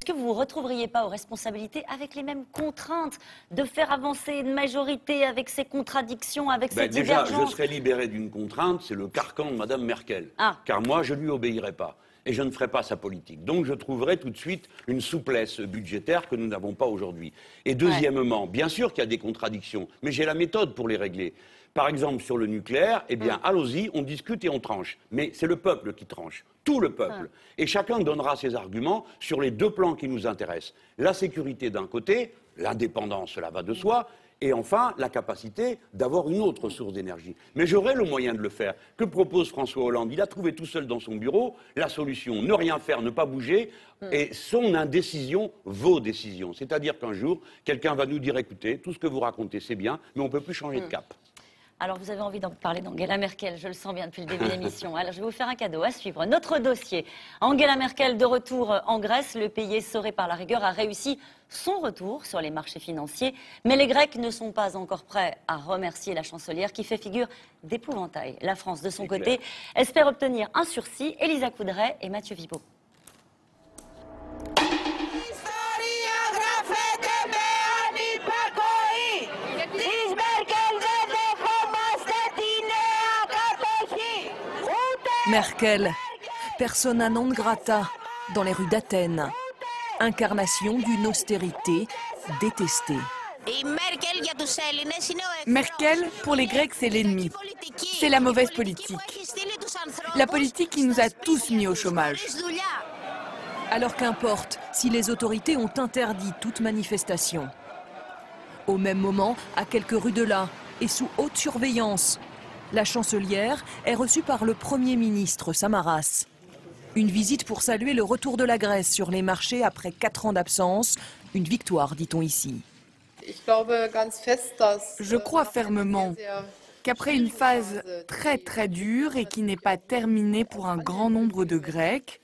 Est-ce que vous ne vous retrouveriez pas aux responsabilités avec les mêmes contraintes de faire avancer une majorité avec ses contradictions, avec ses divergences? Déjà, je serais libéré d'une contrainte, c'est le carcan de Mme Merkel. Car moi, je ne lui obéirai pas. Et je ne ferai pas sa politique. Donc je trouverai tout de suite une souplesse budgétaire que nous n'avons pas aujourd'hui. Et deuxièmement, bien sûr qu'il y a des contradictions, mais j'ai la méthode pour les régler. Par exemple, sur le nucléaire, eh bien, allons-y, on discute et on tranche. Mais c'est le peuple qui tranche, tout le peuple. Et chacun donnera ses arguments sur les deux plans qui nous intéressent. La sécurité d'un côté, l'indépendance, cela va de soi, et enfin, la capacité d'avoir une autre source d'énergie. Mais j'aurai le moyen de le faire. Que propose François Hollande? Il a trouvé tout seul dans son bureau la solution. Ne rien faire, ne pas bouger, et son indécision, vos décisions. C'est-à-dire qu'un jour, quelqu'un va nous dire, écoutez, tout ce que vous racontez, c'est bien, mais on ne peut plus changer de cap. Alors, vous avez envie d'en parler d'Angela Merkel, je le sens bien depuis le début de l'émission. Alors, je vais vous faire un cadeau à suivre. Notre dossier. Angela Merkel de retour en Grèce. Le pays essoré par la rigueur a réussi son retour sur les marchés financiers. Mais les Grecs ne sont pas encore prêts à remercier la chancelière qui fait figure d'épouvantail. La France, de son côté, espère obtenir un sursis. Elisa Coudray et Mathieu Vibo. Merkel, persona non grata dans les rues d'Athènes, incarnation d'une austérité détestée. Merkel, pour les Grecs, c'est l'ennemi. C'est la mauvaise politique. La politique qui nous a tous mis au chômage. Alors qu'importe si les autorités ont interdit toute manifestation. Au même moment, à quelques rues de là, et sous haute surveillance, la chancelière est reçue par le Premier ministre Samaras. Une visite pour saluer le retour de la Grèce sur les marchés après 4 ans d'absence. Une victoire, dit-on ici. Je crois fermement qu'après une phase très dure et qui n'est pas terminée pour un grand nombre de Grecs,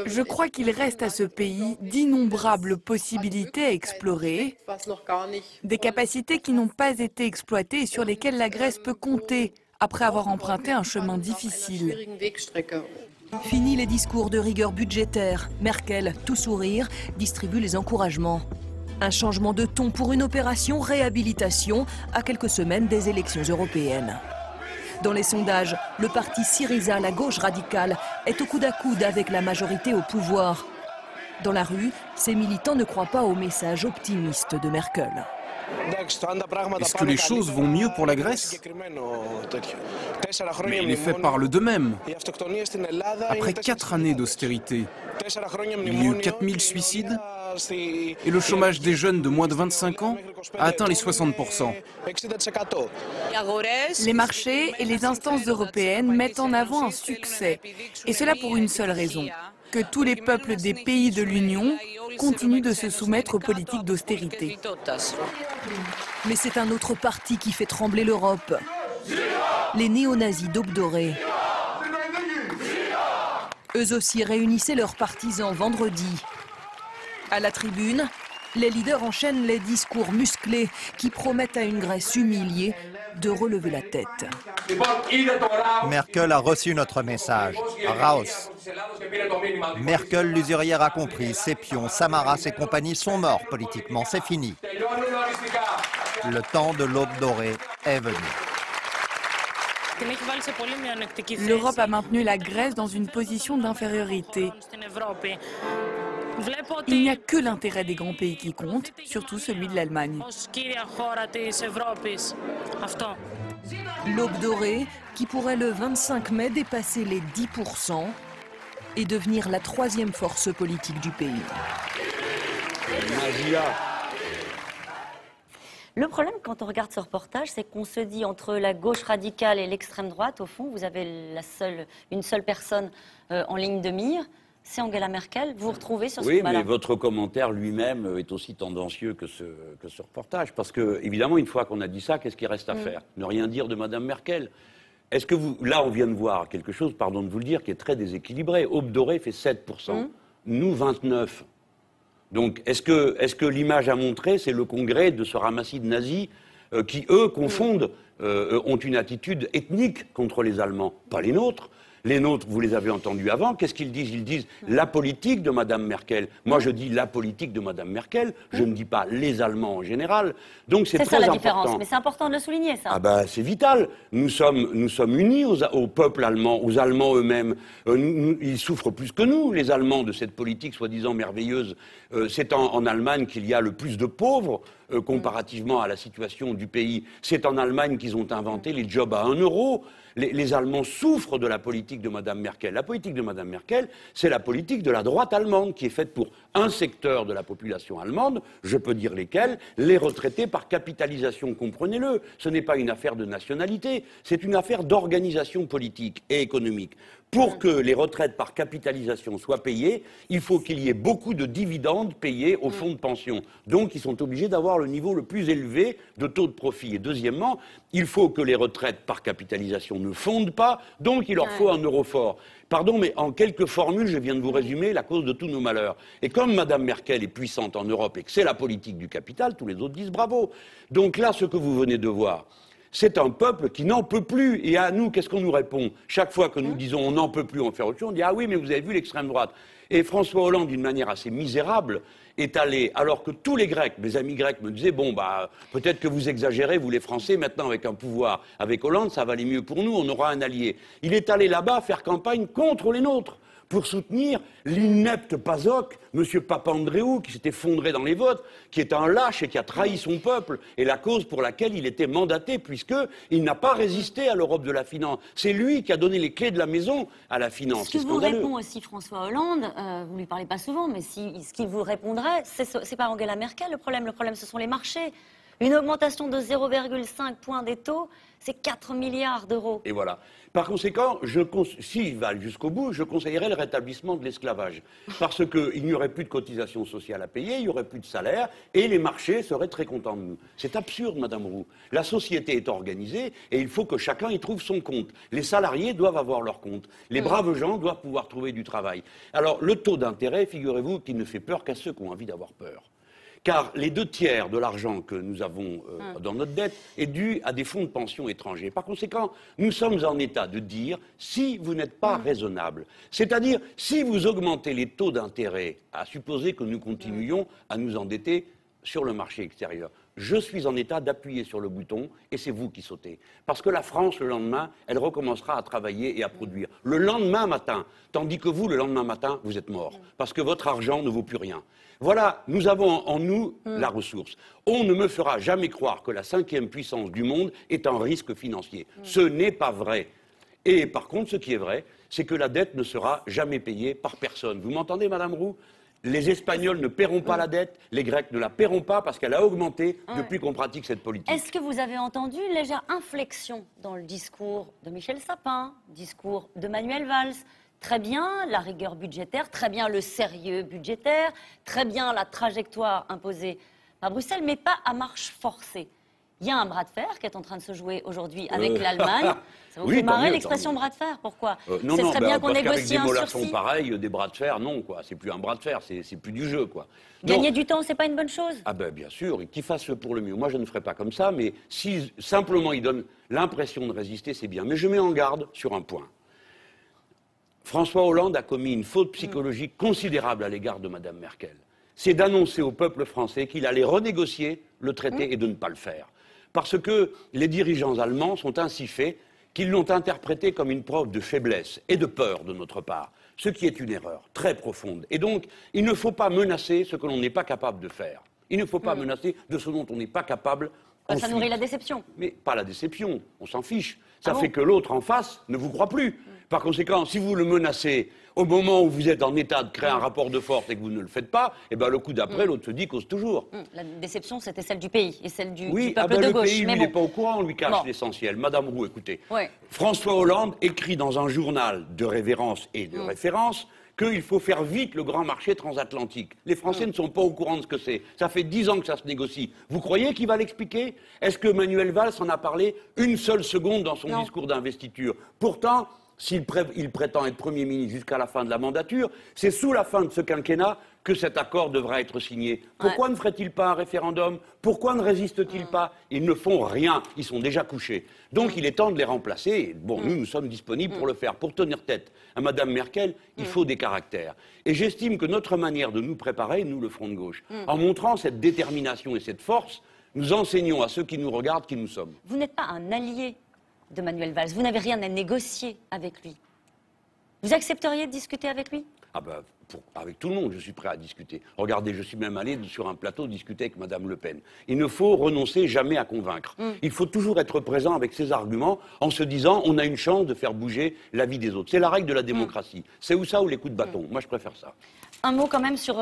je crois qu'il reste à ce pays d'innombrables possibilités à explorer, des capacités qui n'ont pas été exploitées et sur lesquelles la Grèce peut compter après avoir emprunté un chemin difficile. Fini les discours de rigueur budgétaire. Merkel, tout sourire, distribue les encouragements. Un changement de ton pour une opération réhabilitation à quelques semaines des élections européennes. Dans les sondages, le parti Syriza, la gauche radicale, est au coude à coude avec la majorité au pouvoir. Dans la rue, ces militants ne croient pas au message optimiste de Merkel. Est-ce que les choses vont mieux pour la Grèce? Mais les faits parlent d'eux-mêmes. Après 4 années d'austérité, il y a eu 4000 suicides et le chômage des jeunes de moins de 25 ans a atteint les 60%. Les marchés et les instances européennes mettent en avant un succès, et cela pour une seule raison, que tous les peuples des pays de l'Union continuent de se soumettre aux politiques d'austérité. Mais c'est un autre parti qui fait trembler l'Europe. Les néo-nazis d'Aube dorée. Eux aussi réunissaient leurs partisans vendredi. À la tribune, les leaders enchaînent les discours musclés qui promettent à une Grèce humiliée de relever la tête. Merkel a reçu notre message. Raos. Merkel, l'usurière, a compris. Ses pions, Samaras et compagnie sont morts politiquement. C'est fini. Le temps de l'Aube dorée est venu. L'Europe a maintenu la Grèce dans une position d'infériorité. Il n'y a que l'intérêt des grands pays qui compte, surtout celui de l'Allemagne. L'Aube dorée, qui pourrait le 25 mai dépasser les 10% et devenir la 3e force politique du pays. Le problème, quand on regarde ce reportage, c'est qu'on se dit entre la gauche radicale et l'extrême droite, au fond, vous avez une seule personne en ligne de mire. C'est Angela Merkel. Vous vous retrouvez sur ce combat-là? Oui, mais votre commentaire lui-même est aussi tendancieux que ce reportage. Parce que, évidemment, une fois qu'on a dit ça, qu'est-ce qu'il reste à faire? Ne rien dire de Mme Merkel. Est-ce que vous... Là, on vient de voir quelque chose, pardon de vous le dire, qui est très déséquilibré. Aube dorée fait 7%. Nous, 29%. Donc, est-ce que l'image à montrer, c'est le congrès de ce ramassis de nazis qui, eux, confondent, ont une attitude ethnique contre les Allemands? Pas les nôtres. Les nôtres, vous les avez entendus avant. Qu'est-ce qu'ils disent? Ils disent la politique de Mme Merkel. Moi, je dis la politique de Mme Merkel. Je ne dis pas les Allemands en général. Donc c'est très ça la important. différence. Mais c'est important de le souligner, ça. Ah ben, c'est vital. Nous sommes unis au peuple allemand, aux Allemands eux-mêmes. Ils souffrent plus que nous, les Allemands, de cette politique soi-disant merveilleuse. C'est en Allemagne qu'il y a le plus de pauvres comparativement à la situation du pays. C'est en Allemagne qu'ils ont inventé les jobs à 1 euro. Les Allemands souffrent de la politique de Mme Merkel. La politique de Mme Merkel, c'est la politique de la droite allemande qui est faite pour un secteur de la population allemande, je peux dire lesquels, les retraités par capitalisation, comprenez-le. Ce n'est pas une affaire de nationalité, c'est une affaire d'organisation politique et économique. Pour que les retraites par capitalisation soient payées, il faut qu'il y ait beaucoup de dividendes payés aux fonds de pension. Donc, ils sont obligés d'avoir le niveau le plus élevé de taux de profit. Et deuxièmement, il faut que les retraites par capitalisation ne fondent pas, donc il leur faut un euro fort. Pardon, mais en quelques formules, je viens de vous résumer la cause de tous nos malheurs. Et comme Mme Merkel est puissante en Europe et que c'est la politique du capital, tous les autres disent bravo. Donc là, ce que vous venez de voir, c'est un peuple qui n'en peut plus. Et à nous, qu'est-ce qu'on nous répond? Chaque fois que nous disons on n'en peut plus, on fait autre chose, on dit ah oui, mais vous avez vu l'extrême droite. Et François Hollande, d'une manière assez misérable, est allé, alors que tous les Grecs, mes amis grecs me disaient bon, bah, peut-être que vous exagérez, vous les Français, maintenant avec un pouvoir, avec Hollande, ça va aller mieux pour nous, on aura un allié. Il est allé là-bas faire campagne contre les nôtres, pour soutenir l'inepte PASOK, M. Papandréou, qui s'est effondré dans les votes, qui est un lâche et qui a trahi son peuple, et la cause pour laquelle il était mandaté, puisqu'il n'a pas résisté à l'Europe de la finance. C'est lui qui a donné les clés de la maison à la finance. Ce que vous répond aussi François Hollande, vous ne lui parlez pas souvent, mais ce qu'il vous répondrait, c'est pas Angela Merkel le problème ce sont les marchés. Une augmentation de 0,5 points des taux, c'est 4 milliards d'euros. Et voilà. Par conséquent, s'il va jusqu'au bout, je conseillerais le rétablissement de l'esclavage. Parce qu'il n'y aurait plus de cotisations sociales à payer, il n'y aurait plus de salaire, et les marchés seraient très contents de nous. C'est absurde, Madame Roux. La société est organisée, et il faut que chacun y trouve son compte. Les salariés doivent avoir leur compte. Les braves gens doivent pouvoir trouver du travail. Alors, le taux d'intérêt, figurez-vous, qu'il ne fait peur qu'à ceux qui ont envie d'avoir peur. Car les 2/3 de l'argent que nous avons dans notre dette est dû à des fonds de pension étrangers. Par conséquent, nous sommes en état de dire si vous n'êtes pas raisonnable, c'est-à-dire si vous augmentez les taux d'intérêt, à supposer que nous continuions à nous endetter sur le marché extérieur, je suis en état d'appuyer sur le bouton et c'est vous qui sautez. Parce que la France, le lendemain, elle recommencera à travailler et à produire. Le lendemain matin, tandis que vous, le lendemain matin, vous êtes mort. Parce que votre argent ne vaut plus rien. Voilà, nous avons en nous la ressource. On ne me fera jamais croire que la 5e puissance du monde est un risque financier. Ce n'est pas vrai. Et par contre, ce qui est vrai, c'est que la dette ne sera jamais payée par personne. Vous m'entendez, Madame Roux ? Les Espagnols ne paieront pas la dette, les Grecs ne la paieront pas parce qu'elle a augmenté depuis qu'on pratique cette politique. Est-ce que vous avez entendu une légère inflexion dans le discours de Michel Sapin, discours de Manuel Valls ? Très bien la rigueur budgétaire, très bien le sérieux budgétaire, très bien la trajectoire imposée à Bruxelles, mais pas à marche forcée. Il y a un bras de fer qui est en train de se jouer aujourd'hui avec l'Allemagne. Ça vous fait marrer l'expression bras de fer? Pourquoi? Non, ce serait bien qu'on négocie un sursis. Avec des mollassons pareils, des bras de fer, non, quoi. C'est plus un bras de fer, c'est plus du jeu, quoi. Gagner du temps, c'est pas une bonne chose? Ah ben bien sûr, qu'il fasse pour le mieux. Moi, je ne ferai pas comme ça, mais si simplement il donne l'impression de résister, c'est bien. Mais je mets en garde sur un point. François Hollande a commis une faute psychologique considérable à l'égard de Mme Merkel. C'est d'annoncer au peuple français qu'il allait renégocier le traité et de ne pas le faire. Parce que les dirigeants allemands sont ainsi faits qu'ils l'ont interprété comme une preuve de faiblesse et de peur de notre part, ce qui est une erreur très profonde. Et donc, il ne faut pas menacer ce que l'on n'est pas capable de faire. Il ne faut pas menacer de ce dont on n'est pas capable. Ça nourrit la déception. Mais pas la déception, on s'en fiche. Ça fait que l'autre en face ne vous croit plus. Par conséquent, si vous le menacez au moment où vous êtes en état de créer un rapport de force et que vous ne le faites pas, eh ben, le coup d'après, l'autre se dit cause toujours. La déception, c'était celle du pays et celle du peuple de gauche. Le pays, lui, il n'est pas au courant, on lui cache l'essentiel. Madame Roux, écoutez, François Hollande écrit dans un journal de révérence et de référence qu'il faut faire vite le grand marché transatlantique. Les Français ne sont pas au courant de ce que c'est. Ça fait 10 ans que ça se négocie. Vous croyez qu'il va l'expliquer? Est-ce que Manuel Valls en a parlé une seule seconde dans son discours d'investiture? Pourtant, s'il prétend être Premier ministre jusqu'à la fin de la mandature, c'est sous la fin de ce quinquennat que cet accord devra être signé. Pourquoi ne ferait-il pas un référendum? Pourquoi ne résistent-ils pas? Ils ne font rien, ils sont déjà couchés. Donc il est temps de les remplacer. Bon, nous sommes disponibles pour le faire. Pour tenir tête à Mme Merkel, il faut des caractères. Et j'estime que notre manière de nous préparer, nous, le Front de gauche, en montrant cette détermination et cette force, nous enseignons à ceux qui nous regardent qui nous sommes. Vous n'êtes pas un allié de Manuel Valls, vous n'avez rien à négocier avec lui. Vous accepteriez de discuter avec lui? Ah ben, avec tout le monde, je suis prêt à discuter. Regardez, je suis même allé sur un plateau discuter avec Mme Le Pen. Il ne faut renoncer jamais à convaincre. Il faut toujours être présent avec ses arguments en se disant on a une chance de faire bouger la vie des autres. C'est la règle de la démocratie. C'est ou ça ou les coups de bâton. Moi, je préfère ça. Un mot quand même sur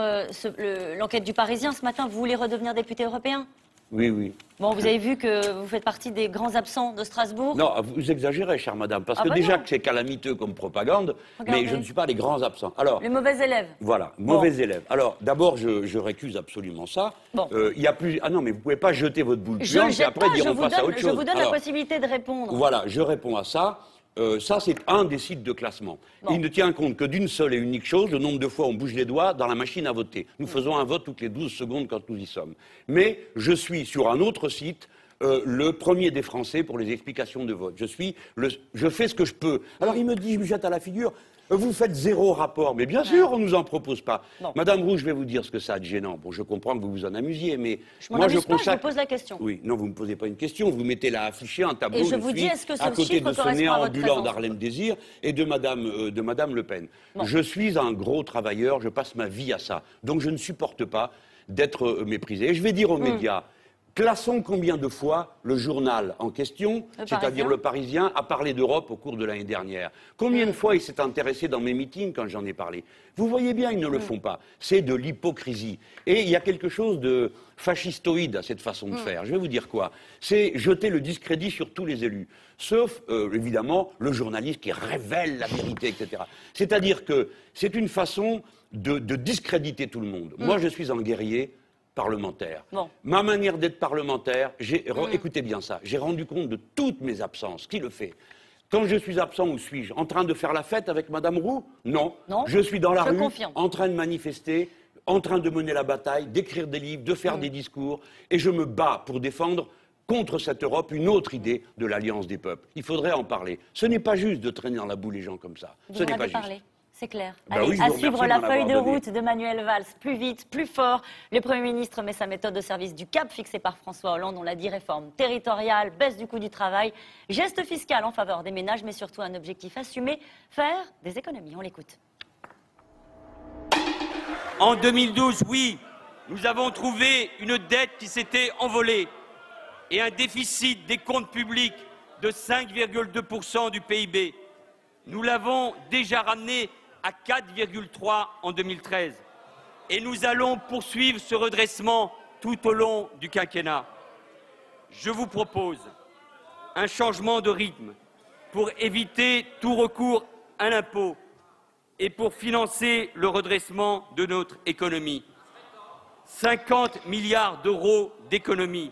l'enquête du Parisien ce matin. Vous voulez redevenir député européen? Oui, oui. Bon, vous avez vu que vous faites partie des grands absents de Strasbourg? Non, vous exagérez, chère madame, parce que déjà que c'est calamiteux comme propagande, mais je ne suis pas les grands absents. Alors, les mauvais élèves. Voilà, mauvais élèves. Alors, d'abord, je récuse absolument ça. Bon. Il y a plus... Ah non, mais vous ne pouvez pas jeter votre boule puante et après dire on passe à autre chose. Je vous donne la possibilité de répondre. Voilà, je réponds à ça. Ça, c'est un des sites de classement. Bon. Il ne tient compte que d'une seule et unique chose, le nombre de fois on bouge les doigts dans la machine à voter. Nous faisons un vote toutes les 12 secondes quand nous y sommes. Mais je suis sur un autre site le premier des Français pour les explications de vote. Je fais ce que je peux. Alors il me dit, je me jette à la figure, vous faites 0 rapport. Mais bien sûr, on ne nous en propose pas. Bon. Madame Roux, je vais vous dire ce que ça a de gênant. Bon, je comprends que vous vous en amusiez, mais moi je consacre... Je vous pose la question. Oui, non, vous ne me posez pas une question. Vous mettez là affiché un tableau. Et je vous dis, est-ce que à côté de ce néant ambulant d'Harlem Désir et de Madame Le Pen. Bon. Je suis un gros travailleur, je passe ma vie à ça. Donc je ne supporte pas d'être méprisé. Et je vais dire aux médias... Classons combien de fois le journal en question, c'est-à-dire Le Parisien, a parlé d'Europe au cours de l'année dernière. Combien de fois il s'est intéressé dans mes meetings quand j'en ai parlé? Vous voyez bien, ils ne le font pas. C'est de l'hypocrisie. Et il y a quelque chose de fascistoïde à cette façon de faire. Je vais vous dire quoi? C'est jeter le discrédit sur tous les élus. Sauf, évidemment, le journaliste qui révèle la vérité, etc. C'est-à-dire que c'est une façon de discréditer tout le monde. Moi, je suis un guerrier parlementaire. Bon. Ma manière d'être parlementaire, écoutez bien ça, j'ai rendu compte de toutes mes absences. Qui le fait? Quand je suis absent, où suis-je? En train de faire la fête avec Madame Roux? Non. Je suis dans la rue, en train de manifester, en train de mener la bataille, d'écrire des livres, de faire des discours, et je me bats pour défendre contre cette Europe une autre idée de l'alliance des peuples. Il faudrait en parler. Ce n'est pas juste de traîner dans la boue les gens comme ça. Ce n'est pas juste. C'est clair. Bah Allez, oui, à suivre la feuille de route de Manuel Valls. Plus vite, plus fort. Le Premier ministre met sa méthode au service du cap fixé par François Hollande. On l'a dit, réforme territoriale, baisse du coût du travail, geste fiscal en faveur des ménages, mais surtout un objectif assumé, faire des économies. On l'écoute. En 2012, oui, nous avons trouvé une dette qui s'était envolée et un déficit des comptes publics de 5,2% du PIB. Nous l'avons déjà ramené à 4,3 en 2013. Et nous allons poursuivre ce redressement tout au long du quinquennat. Je vous propose un changement de rythme pour éviter tout recours à l'impôt et pour financer le redressement de notre économie. 50 milliards d'euros d'économies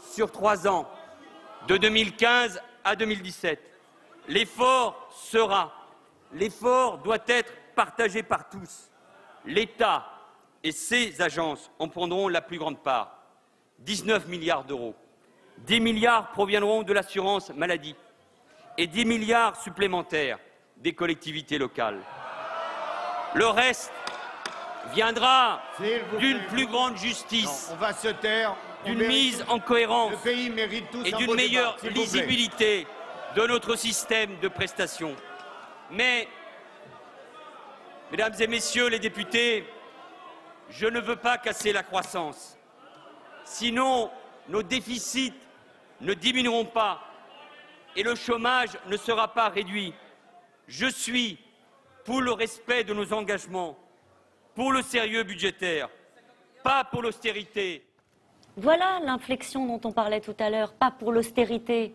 sur 3 ans, de 2015 à 2017. L'effort doit être partagé par tous. L'État et ses agences en prendront la plus grande part, 19 milliards d'euros. 10 milliards proviendront de l'assurance maladie et 10 milliards supplémentaires des collectivités locales. Le reste viendra d'une plus grande justice, d'une mise en cohérence et d'une meilleure lisibilité de notre système de prestations. Mais, mesdames et messieurs les députés, je ne veux pas casser la croissance. Sinon, nos déficits ne diminueront pas et le chômage ne sera pas réduit. Je suis pour le respect de nos engagements, pour le sérieux budgétaire, pas pour l'austérité. Voilà l'inflexion dont on parlait tout à l'heure, pas pour l'austérité.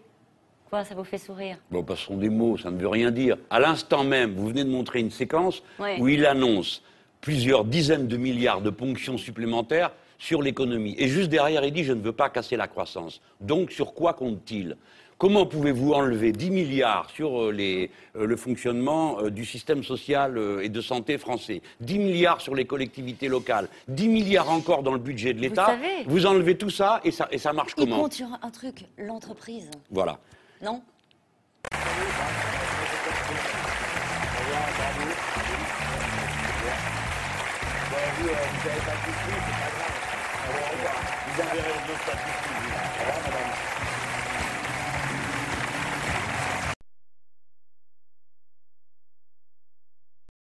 Quoi, ça vous fait sourire? Bon, ce sont des mots, ça ne veut rien dire. À l'instant même, vous venez de montrer une séquence où il annonce plusieurs dizaines de milliards de ponctions supplémentaires sur l'économie. Et juste derrière, il dit « je ne veux pas casser la croissance ». Donc, sur quoi compte-t-il? Comment pouvez-vous enlever 10 milliards sur le fonctionnement du système social et de santé français, 10 milliards sur les collectivités locales, 10 milliards encore dans le budget de l'État? Vous enlevez tout ça et ça marche comment? Il compte sur un truc, l'entreprise. Voilà. Non? Vous avez pas compris, c'est pas grave. Vous avez raison de